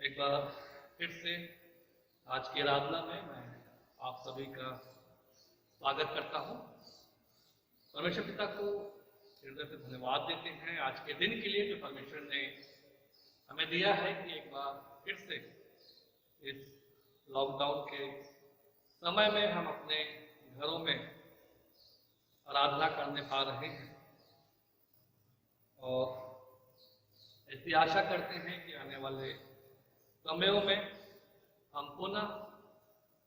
एक बार फिर से आज की आराधना में मैं आप सभी का स्वागत करता हूं। परमेश्वर पिता को हृदय से धन्यवाद देते हैं आज के दिन के लिए जो परमेश्वर ने हमें दिया है कि एक बार फिर से इस लॉकडाउन के समय में हम अपने घरों में आराधना करने पा रहे हैं और ऐसी आशा करते हैं कि आने वाले समयों में हम पुनः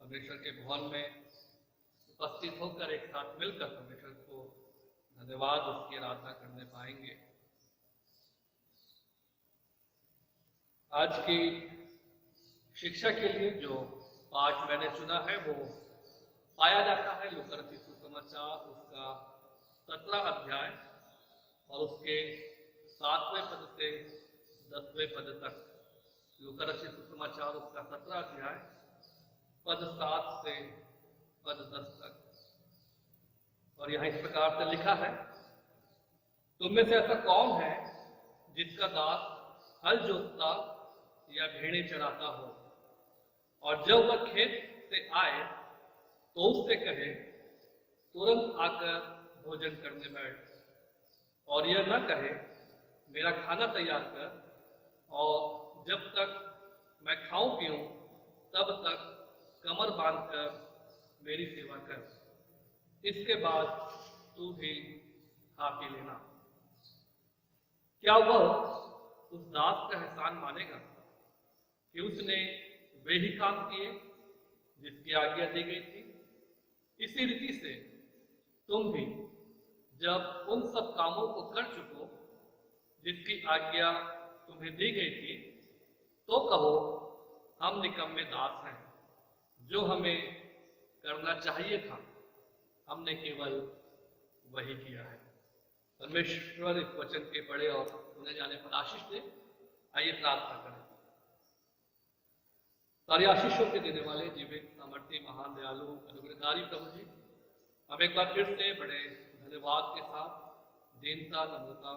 परमेश्वर के भवन में उपस्थित होकर एक साथ मिलकर परमेश्वर को धन्यवाद उसकी आराधना करने पाएंगे। आज की शिक्षा के लिए जो पाठ मैंने चुना है वो पाया जाता है लूका रचित सुसमाचार उसका 17 अध्याय और उसके 7वें पद से 10वें पद तक। लूका रचित सुसमाचार उसका 17 अध्याय पद 7 से पद 10 तक। और यहाँ इस प्रकार से लिखा है, तुम में से ऐसा कौन है जिसका दास हल जोतता या भेड़ें चराता हो और जब वह खेत से आए तो उससे कहे तुरंत आकर भोजन करने बैठ, और यह न कहे मेरा खाना तैयार कर और जब तक मैं खाऊं पीऊं तब तक कमर बांधकर मेरी सेवा कर, इसके बाद तू भी खा पी लेना। क्या वह उस दास का एहसान मानेगा कि उसने वे ही काम किए जिसकी आज्ञा दी गई थी? इसी रीति से तुम भी जब उन सब कामों को कर चुको जिसकी आज्ञा तुम्हें दी गई थी तो कहो हम निकम्मे दास हैं, जो हमें करना चाहिए था हमने केवल वही किया है। परमेश्वर इस वचन के पढ़े और सुने जाने पर आशीष दे। आइए प्रार्थना करें। सारी आशीषों के देने वाले जीवित सामर्थ्य महान दयालु अनुग्रहकारी प्रभु जी, हम एक बार फिर से बड़े धन्यवाद के साथ दीनता नम्रता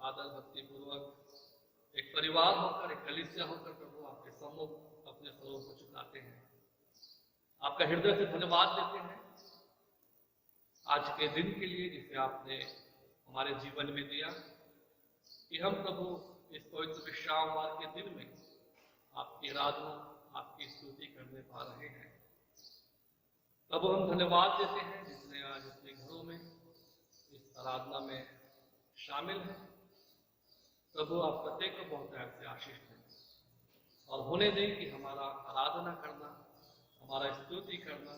आदर भक्ति पूर्वक एक परिवार होकर एक कलीसिया होकर प्रभु आपके सम्मुख अपने स्वरूप को झुकाते हैं। आपका हृदय से धन्यवाद देते हैं आज के दिन के लिए जिसे आपने हमारे जीवन में दिया कि हम प्रभु इस पवित्र विश्रामवार के दिन में आपकी आराधना आपकी स्तुति करने पा रहे हैं। प्रभु हम धन्यवाद देते हैं जिसने आज अपने घरों में इस आराधना में शामिल है। प्रभु आप प्रत्येक को बहुत प्यार से आशीष दें और होने दें कि हमारा आराधना करना हमारा स्तुति करना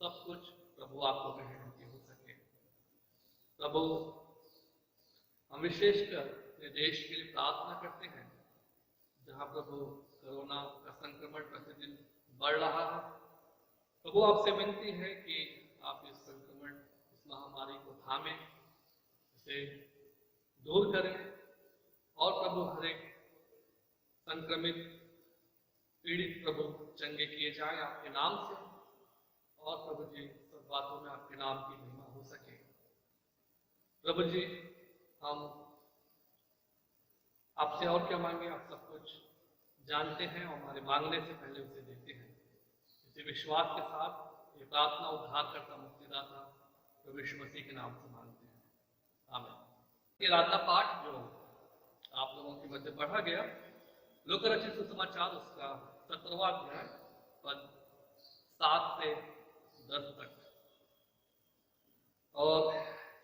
सब कुछ प्रभु आपको ग्रहण की हो सके। प्रभु हम विशेषकर अपने देश के लिए प्रार्थना करते हैं जहाँ प्रभु कोरोना का संक्रमण प्रतिदिन बढ़ रहा है। प्रभु आपसे विनती है कि आप इस संक्रमण इस महामारी को थामें, इसे दूर करें और प्रभु हर एक संक्रमित पीड़ित प्रभु चंगे किए जाएं आपके नाम से और प्रभु जी सब बातों में आपके नाम की महिमा हो सके। प्रभु जी हम आपसे और क्या मांगे, आप सब कुछ जानते हैं और हमारे मांगने से पहले उसे देते हैं। इसी विश्वास के साथ ये प्रार्थना उद्धारकर्ता मुक्तिदाता प्रभु यीशु मसीह के नाम से मांगते हैं, आमीन। ये राधा पाठ जो आप लोगों के मध्य पढ़ा गया लूका रचित सुसमाचार उसका 17वां अध्याय पद 7 से 10 तक। और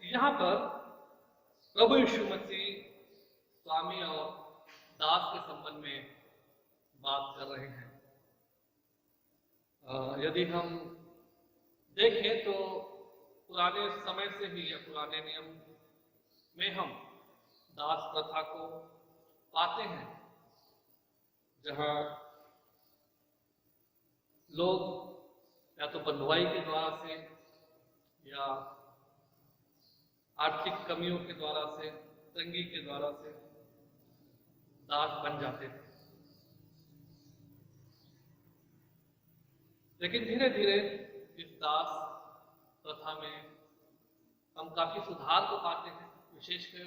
यहाँ पर प्रभु यीशु मसीह स्वामी और दास के संबंध में बात कर रहे हैं। यदि हम देखें तो पुराने समय से ही या पुराने नियम में हम दास प्रथा को पाते हैं जहां लोग या तो बंधुआई के द्वारा से या आर्थिक कमियों के द्वारा से तंगी के द्वारा से दास बन जाते थे। लेकिन धीरे धीरे इस दास प्रथा में हम काफी सुधार को पाते हैं। विशेषकर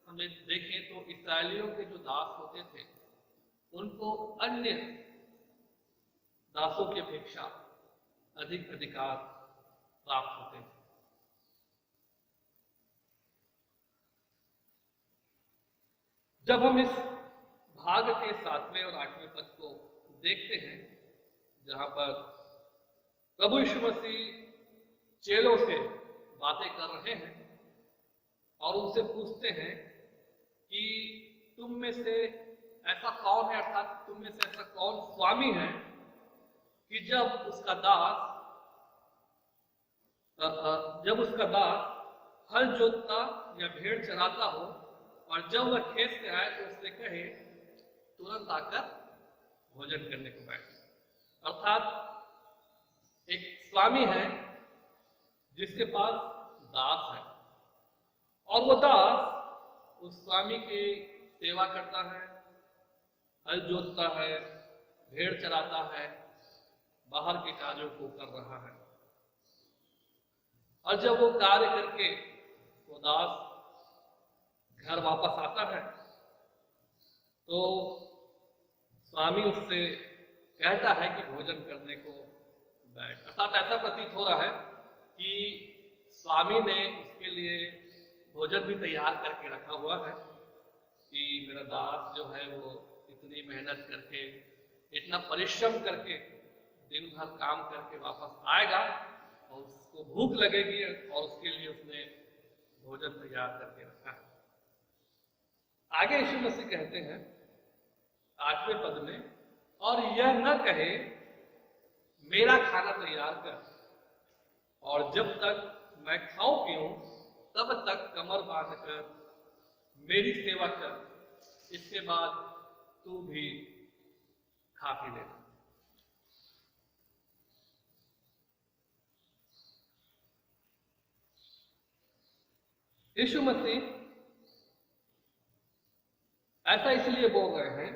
हमें देखें तो इस्राएलियों के जो दास होते थे उनको अन्य दासों की अपेक्षा अधिक अधिकार प्राप्त होते हैं। जब हम इस भाग के 7वें और 8वें पद को देखते हैं, जहां पर प्रभु यीशु मसीह चेलों से बातें कर रहे हैं और उनसे पूछते हैं कि तुम में से ऐसा कौन है, अर्थात तुम में से ऐसा कौन स्वामी है कि जब उसका दास हल जोतता या भेड़ चराता हो और जब वह खेत से आए तो उससे कहे तुरंत आकर भोजन करने को बैठ। अर्थात एक स्वामी है जिसके पास दास है और वो दास उस स्वामी की सेवा करता है, हल जोतता है, भेड़ चराता है, बाहर के कार्यों को कर रहा है। और जब वो कार्य करके वो दास घर वापस आता है तो स्वामी उससे कहता है कि भोजन करने को बैठ। अर्थात ऐसा प्रतीत हो रहा है कि स्वामी ने उसके लिए भोजन भी तैयार करके रखा हुआ है कि मेरा दास जो है वो इतनी मेहनत करके, इतना परिश्रम करके, दिन भर काम करके वापस आएगा और उसको भूख लगेगी और उसके लिए उसने भोजन तैयार करके रखा है। आगे यीशु मसीह कहते हैं 8वें पद में, और यह न कहे मेरा खाना तैयार कर और जब तक मैं खाऊं पीऊं तब तक कमर बांधकर मेरी सेवा कर, इसके बाद तू भी खा पी लेना। यीशु मसीह ऐसा इसलिए बोल रहे हैं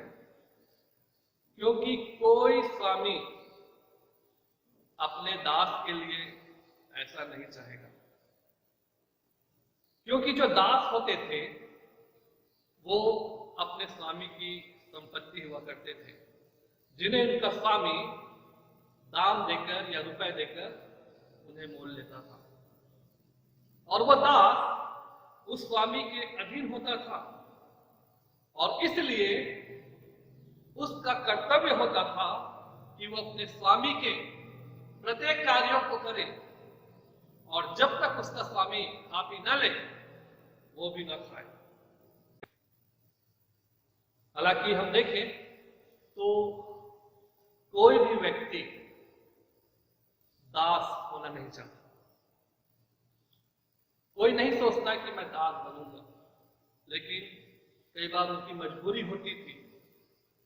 क्योंकि कोई स्वामी अपने दास के लिए ऐसा नहीं चाहेगा। क्योंकि जो दास होते थे वो अपने स्वामी की संपत्ति हुआ करते थे, जिन्हें उनका स्वामी दाम देकर या रुपए देकर उन्हें मोल लेता था और वह दास उस स्वामी के अधीन होता था और इसलिए उसका कर्तव्य होता था कि वह अपने स्वामी के प्रत्येक कार्यों को करे और जब तक उसका स्वामी खा पी न ले वो भी न खाए। हालांकि हम देखें तो कोई भी व्यक्ति दास होना नहीं चाहता। कोई नहीं सोचता कि मैं दास बनूंगा, लेकिन कई बार उनकी मजबूरी होती थी।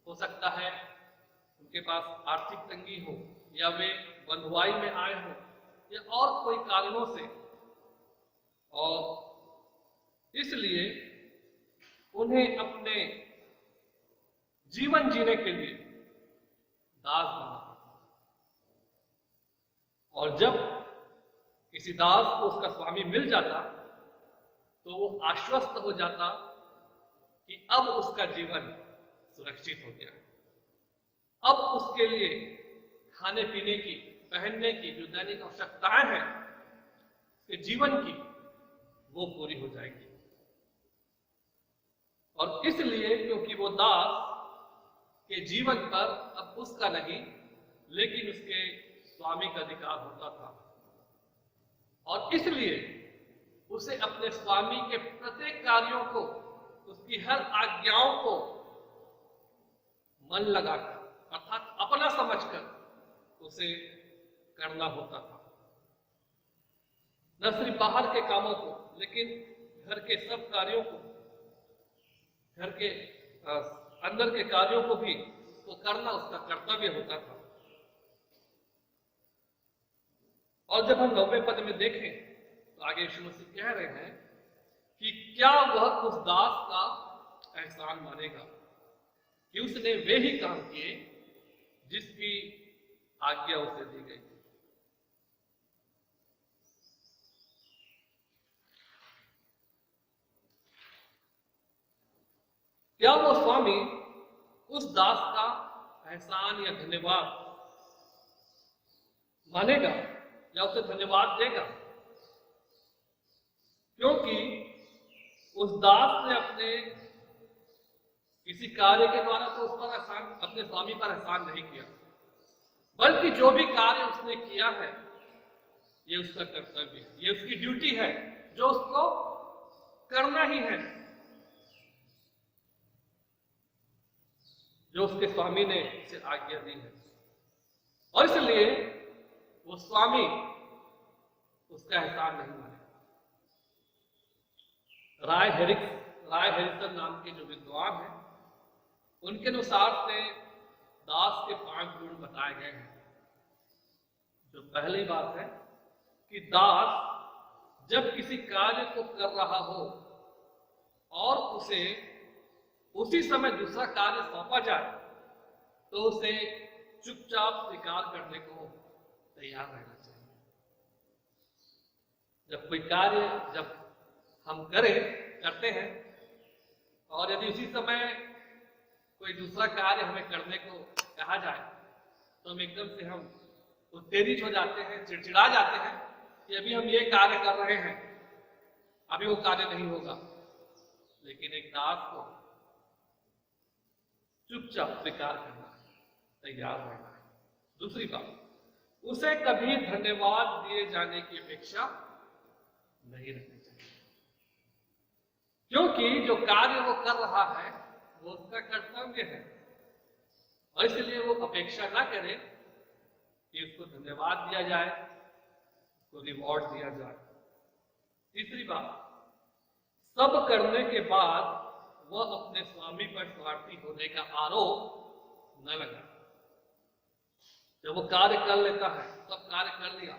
हो सकता है उनके पास आर्थिक तंगी हो या वे बंधुआई में आए हो या और कोई कारणों से, और इसलिए उन्हें अपने जीवन जीने के लिए दास बना। और जब किसी दास को उसका स्वामी मिल जाता तो वो आश्वस्त हो जाता कि अब उसका जीवन सुरक्षित हो गया, अब उसके लिए खाने पीने की, पहनने की जो दैनिक आवश्यकताएं हैं उसके जीवन की, वो पूरी हो जाएगी। और इसलिए क्योंकि वो दास के जीवन पर अब उसका नहीं लेकिन उसके स्वामी का अधिकार होता था और इसलिए उसे अपने स्वामी के प्रत्येक कार्यों को, उसकी हर आज्ञाओं को मन लगाकर अर्थात अपना समझकर उसे करना होता था। न सिर्फ बाहर के कामों को लेकिन घर के सब कार्यों को, घर के अंदर के कार्यों को भी तो करना उसका कर्तव्य होता था। और जब हम 9वें पद में देखें तो आगे यीशु मसीह कह रहे हैं कि क्या वह उस दास का एहसान मानेगा कि उसने वे ही काम किए जिसकी आज्ञा उसे दी गई। क्या वो स्वामी उस दास का एहसान या धन्यवाद मानेगा या उसे धन्यवाद देगा, क्योंकि उस दास ने अपने किसी कार्य के द्वारा तो उस पर एहसान, अपने स्वामी पर एहसान नहीं किया, बल्कि जो भी कार्य उसने किया है ये उसका कर्तव्य है, ये उसकी ड्यूटी है जो उसको करना ही है, जो उसके स्वामी ने उसे आज्ञा दी है। और इसलिए वो स्वामी उसका एहसान नहीं मानेगा। राय हैरिसन नाम के जो विद्वान हैं, उनके अनुसार से दास के 5 गुण बताए गए हैं। जो पहली बात है कि दास जब किसी कार्य को कर रहा हो और उसे उसी समय दूसरा कार्य सौंपा जाए तो उसे चुपचाप स्वीकार करने को तैयार रहना चाहिए। जब कोई कार्य जब हम करते हैं और यदि उसी समय कोई दूसरा कार्य हमें करने को कहा जाए तो हम एकदम से हम उत्तेजित हो जाते हैं, चिड़चिड़ा जाते हैं कि अभी हम ये कार्य कर रहे हैं, अभी वो कार्य नहीं होगा। लेकिन एक दास को चुपचाप स्वीकार करना है, तैयार रहना है। दूसरी बात, उसे कभी धन्यवाद दिए जाने की अपेक्षा नहीं रखनी चाहिए, क्योंकि जो कार्य वो कर रहा है वो उसका कर्तव्य है और इसलिए वो अपेक्षा ना करे कि उसको धन्यवाद दिया जाए, उसको रिवॉर्ड दिया जाए। तीसरी बात, सब करने के बाद वह अपने स्वामी पर स्वार्थी होने का आरोप न लगा। जब वो कार्य कर लेता है, सब कार्य कर लिया,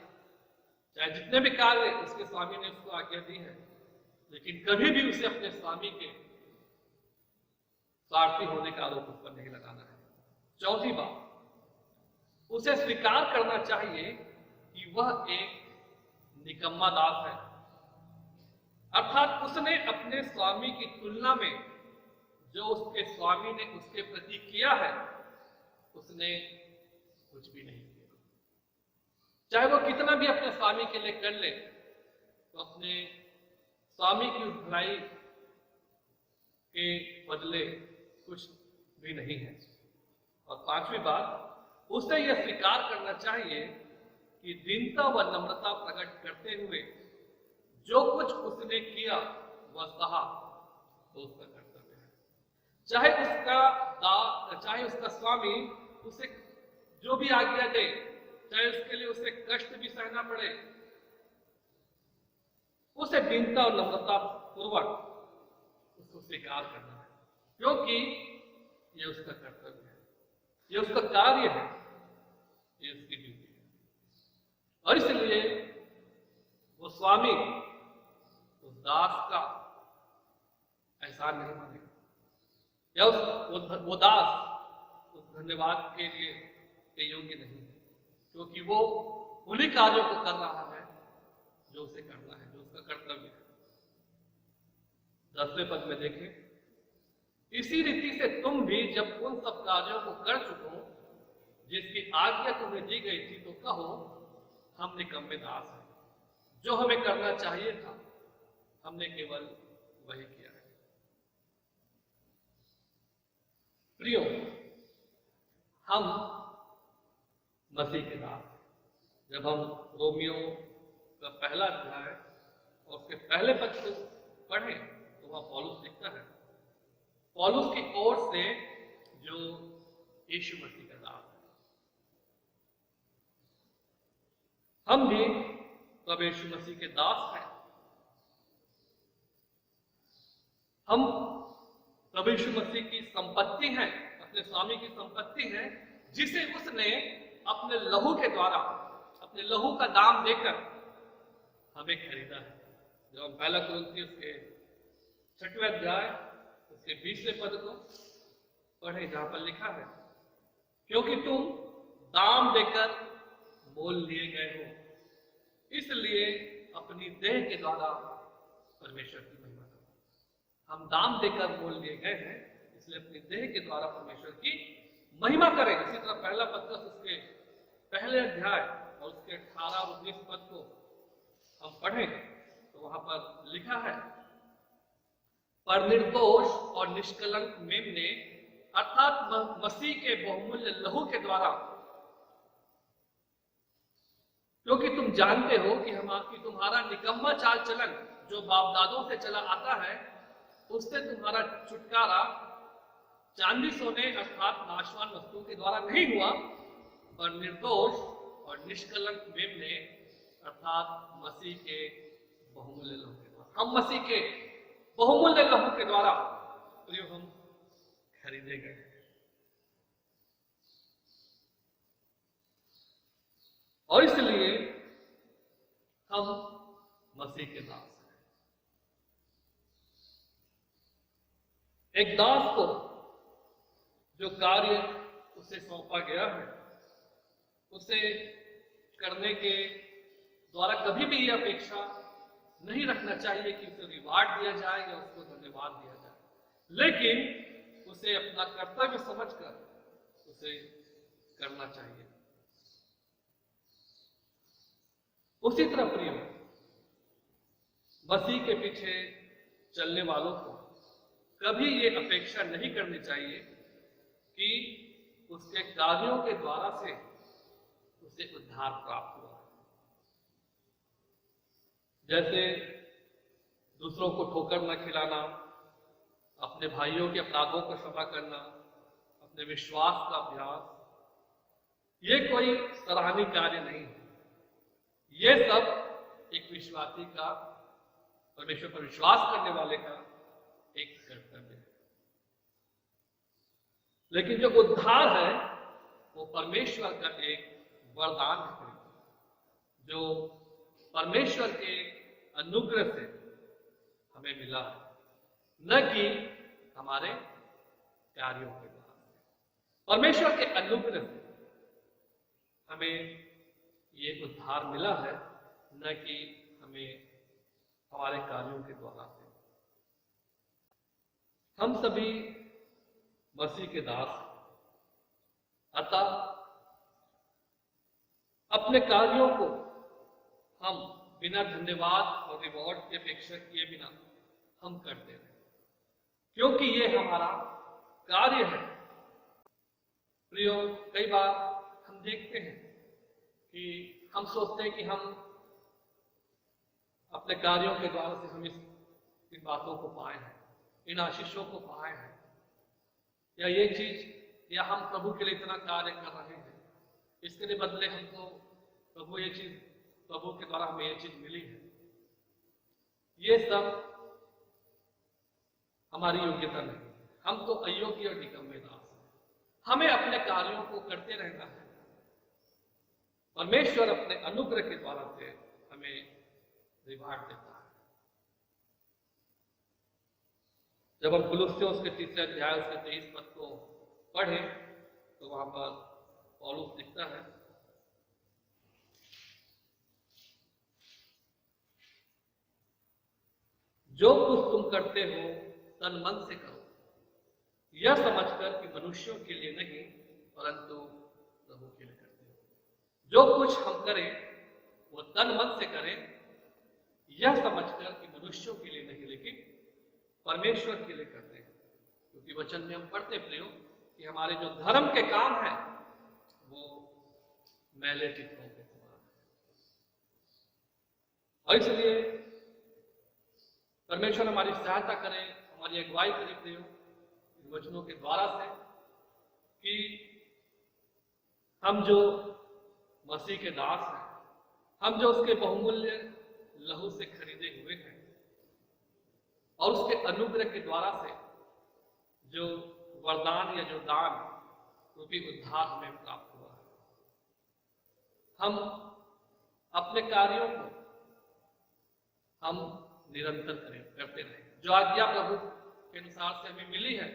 चाहे जितने भी कार्य उसके स्वामी ने उसको आज्ञा दी है, लेकिन कभी भी उसे अपने स्वामी के स्वार्थी होने का आरोप उस पर नहीं लगाना है। चौथी बात, उसे स्वीकार करना चाहिए कि वह एक निकम्मा दास है, अर्थात उसने अपने स्वामी की तुलना में जो उसके स्वामी ने उसके प्रति किया है उसने कुछ भी नहीं किया। चाहे वो कितना भी अपने स्वामी के लिए कर ले तो अपने स्वामी की उस भलाई के बदले कुछ भी नहीं है। और पांचवी बात, उसे यह स्वीकार करना चाहिए कि दीनता व नम्रता प्रकट करते हुए जो कुछ उसने किया वह सहा तो उसका कर्तव्य है। चाहे उसका स्वामी उसे जो भी आज्ञा दे, चाहे उसके लिए उसे कष्ट भी सहना पड़े, उसे दीनता और नम्रता पूर्वक उसको स्वीकार करना है, क्योंकि ये उसका कर्तव्य है, ये उसका कार्य है, ये उसकी ड्यूटी है। और इसलिए वो स्वामी उस दास का एहसान नहीं मानेगा या वो दास उस धन्यवाद के लिए योग्य नहीं है, क्योंकि वो उन्हीं कार्यों को कर रहा है जो उसे करना है, जो उसका कर्तव्य है। 10वें पद में देखें, इसी रीति से तुम भी जब उन सब कार्यों को कर चुको जिसकी आज्ञा तुम्हें दी गई थी तो कहो हम निकम्मे दास हैं, जो हमें करना चाहिए था हमने केवल वही किया है। प्रियो, हम मसीह के दास। जब हम रोमियो का पहला अध्याय और उसके पहले पद को पढ़ें तो वह पौलुस लिखता है, पौलुस की ओर से जो यीशु मसीह का दास है। हम भी प्रभु यीशु मसीह के दास हैं। हम प्रभु यीशु मसीह की संपत्ति हैं, अपने स्वामी की संपत्ति है, जिसे उसने अपने लहू के द्वारा, अपने लहू का दाम देकर हमें खरीदा है। जब हम पहला कुरिन्थियों के 6वें अध्याय उसके 20वें पद को पढ़े, जहां पर लिखा है, क्योंकि तुम दाम देकर मोल लिए गए हो, इसलिए अपनी देह के द्वारा परमेश्वर की महिमा करो। हम दाम देकर मोल लिए गए हैं, इसलिए अपनी देह के द्वारा परमेश्वर की महिमा करें। इसी तरह पहला पत्रस उसके पहले अध्याय और उसके 18 और 19 पद को हम पढ़ें तो वहां पर लिखा है, पर निर्दोष और निष्कलंक मेमने अर्थात मसीह के बहुमूल्य लहू के द्वारा, क्योंकि तुम जानते हो कि तुम्हारा निकम्मा चाल चलन जो बाप दादों से चला आता है, उससे तुम्हारा छुटकारा चांदी सोने अर्थात नाशवान वस्तुओं के द्वारा नहीं हुआ, पर निर्दोष और निष्कलंक मेमने अर्थात मसीह के बहुमूल्य लहू के द्वारा। हम मसीह के बहुमूल्य लहू के द्वारा हम खरीदे गए। और इसलिए हम मसीह के दास हैं। एक दास को जो कार्य उसे सौंपा गया है, उसे करने के द्वारा कभी भी यह अपेक्षा नहीं रखना चाहिए कि उसे रिवार्ड दिया जाए या उसको धन्यवाद दिया जाए, लेकिन उसे अपना कर्तव्य समझकर उसे करना चाहिए। उसी तरह प्रिय, मसीह के पीछे चलने वालों को कभी ये अपेक्षा नहीं करनी चाहिए कि उसके कार्यों के द्वारा से उसे उद्धार प्राप्त हुआ। जैसे दूसरों को ठोकर न खिलाना, अपने भाइयों के अपराधों को क्षमा करना, अपने विश्वास का अभ्यास, ये कोई सराहनीय कार्य नहीं है। ये सब एक विश्वासी का, परमेश्वर पर विश्वास करने वाले का एक कर्तव्य है। लेकिन जो उद्धार है वो परमेश्वर का एक वरदान है, जो परमेश्वर के अनुग्रह से हमें मिला है, न कि हमारे कार्यों के द्वारा। परमेश्वर के अनुग्रह से हमें ये उद्धार मिला है, न कि हमें हमारे कार्यों के द्वारा से। हम सभी मसीह के दास, अतः अपने कार्यों को हम बिना धन्यवाद और रिवॉर्ड की अपेक्षा किए बिना हम करते हैं, क्योंकि ये हमारा कार्य है। प्रियो, कई बार हम देखते हैं कि हम सोचते हैं कि हम अपने कार्यों के द्वारा से हम इन बातों को पाए हैं, इन आशीषों को पाए हैं, या ये चीज, या हम प्रभु के लिए इतना कार्य कर रहे हैं, इसके लिए बदले हमको प्रभु ये चीज, प्रभु के द्वारा हमें ये चीज मिली है। ये सब हमारी योग्यता नहीं, हम तो अयोग्य और निकम्मे दास हैं। हमें अपने कार्यों को करते रहना है। परमेश्वर अपने अनुग्रह के द्वारा से हमें रिवार्ड देता है। जब हम कुलुस्सियों के 3 अध्याय उसके 23 पद को पढ़े तो वहां पर पौलुस लिखता है, जो कुछ तुम करते हो तन मन से करो, यह समझकर कि मनुष्यों के लिए नहीं परंतु प्रभु के लिए करते हो। जो कुछ हम करें वो तन मन से करें, यह समझकर कि मनुष्यों के लिए नहीं लेकिन परमेश्वर के लिए करते हैं। क्योंकि वचन में हम पढ़ते प्रियो कि हमारे जो धर्म के काम है वो मैले चित्रों के समान है। और इसलिए परमेश्वर हमारी सहायता करे, हमारी अगुवाई करे प्रियो इन वचनों के द्वारा से, कि हम जो मसीह के दास हैं, हम जो उसके बहुमूल्य लहू से खरीदे हुए हैं और उसके अनुग्रह के द्वारा से जो वरदान या जो दान रूपी उद्धार हमें प्राप्त हुआ है, हम अपने कार्यों को हम निरंतर करते रहें। जो आज्ञा प्रभु के अनुसार से हमें मिली है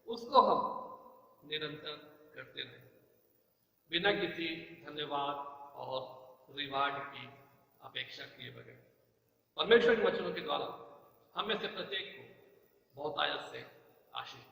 उसको हम निरंतर करते रहें, बिना किसी धन्यवाद और रिवार्ड की अपेक्षा किए बगैर। परमेश्वर के वचनों के द्वारा हम में से प्रत्येक को बहुत आयत से आशीष